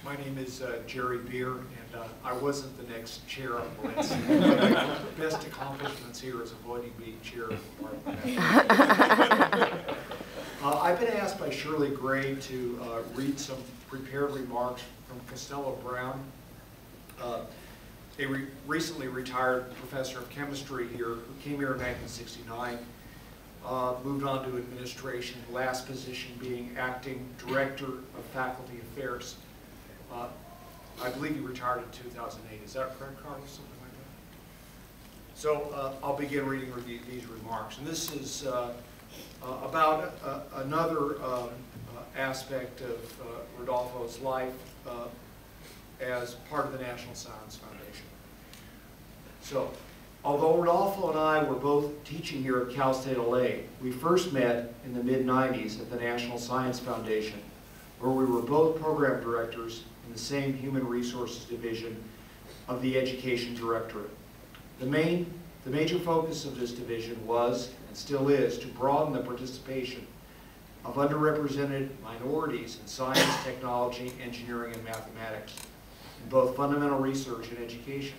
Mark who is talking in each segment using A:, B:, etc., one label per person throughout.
A: My name is Jerry Beer, and I wasn't the next chair on the list. My best accomplishments here is avoiding being chair of the department. I've been asked by Shirley Gray to read some prepared remarks from Costello Brown, a recently retired professor of chemistry here who came here in 1969, moved on to administration, last position being acting director of faculty affairs. I believe he retired in 2008. Is that correct, Carlos? Something like that? So I'll begin reading these remarks. And this is about another aspect of Rodolfo's life as part of the National Science Foundation. So, although Rodolfo and I were both teaching here at Cal State LA, we first met in the mid-90s at the National Science Foundation, where we were both program directors in the same Human Resources Division of the Education Directorate. The major focus of this division was, and still is, to broaden the participation of underrepresented minorities in science, technology, engineering, and mathematics, in both fundamental research and education.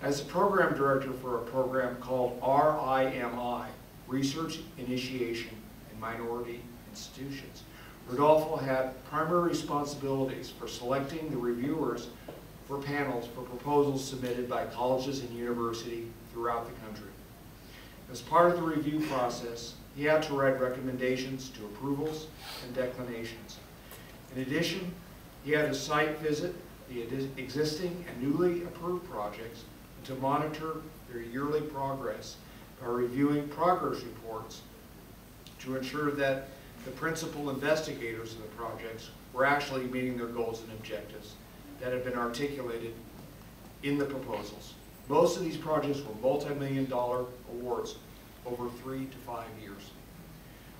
A: As a program director for a program called RIMI, Research Initiation in Minority Institutions, Rodolfo had primary responsibilities for selecting the reviewers for panels for proposals submitted by colleges and universities throughout the country. As part of the review process, he had to write recommendations to approvals and declinations. In addition, he had to site visit the existing and newly approved projects and to monitor their yearly progress by reviewing progress reports to ensure that the principal investigators of the projects were actually meeting their goals and objectives that had been articulated in the proposals. Most of these projects were multi-million-dollar awards over 3 to 5 years.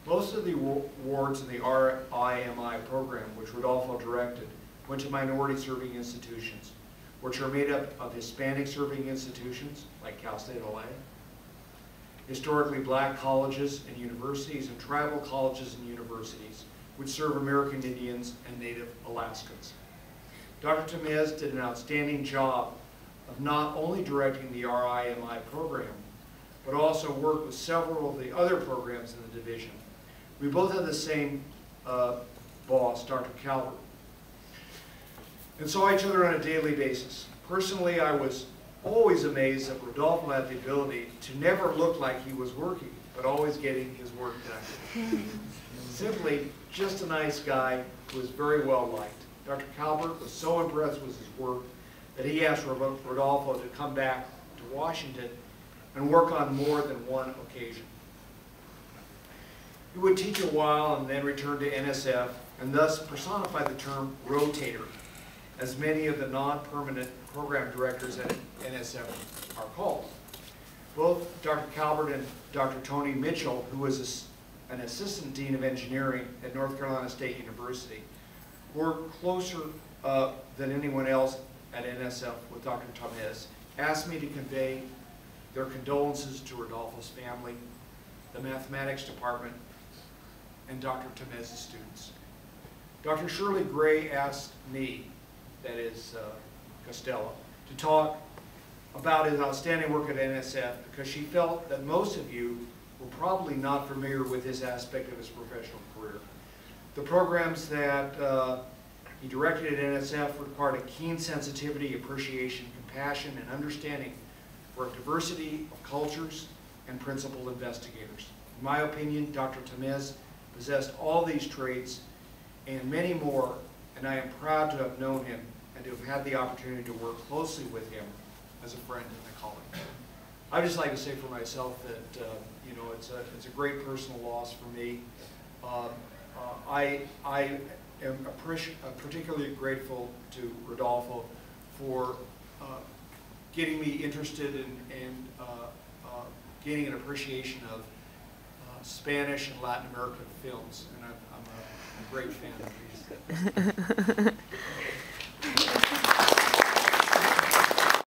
A: Most of the awards in the RIMI program, which Rodolfo directed, went to minority-serving institutions, which are made up of Hispanic-serving institutions, like Cal State LA, historically black colleges and universities, and tribal colleges and universities, which serve American Indians and Native Alaskans. Dr. Tamez did an outstanding job of not only directing the RIMI program, but also worked with several of the other programs in the division. We both had the same boss, Dr. Calvert, and saw each other on a daily basis. Personally, I was always amazed that Rodolfo had the ability to never look like he was working, but always getting his work done. Simply, just a nice guy who was very well liked. Dr. Calvert was so impressed with his work that he asked Rodolfo to come back to Washington and work on more than one occasion. He would teach a while and then return to NSF, and thus personify the term rotator, as many of the non-permanent program directors at NSF are called. Both Dr. Calvert and Dr. Tony Mitchell, who was an assistant dean of engineering at North Carolina State University, worked closer than anyone else at NSF with Dr. Tamez, asked me to convey their condolences to Rodolfo's family, the mathematics department, and Dr. Tamez's students. Dr. Shirley Gray asked me, that is Costello, to talk about his outstanding work at NSF because she felt that most of you were probably not familiar with this aspect of his professional career. The programs that he directed at NSF required a keen sensitivity, appreciation, compassion, and understanding for a diversity of cultures and principal investigators. In my opinion, Dr. Tamez possessed all these traits and many more, and I am proud to have known him and to have had the opportunity to work closely with him as a friend and a colleague. I'd just like to say for myself that you know, it's a great personal loss for me. I am particularly grateful to Rodolfo for getting me interested in gaining an appreciation of Spanish and Latin American films, and I'm a great fan of these.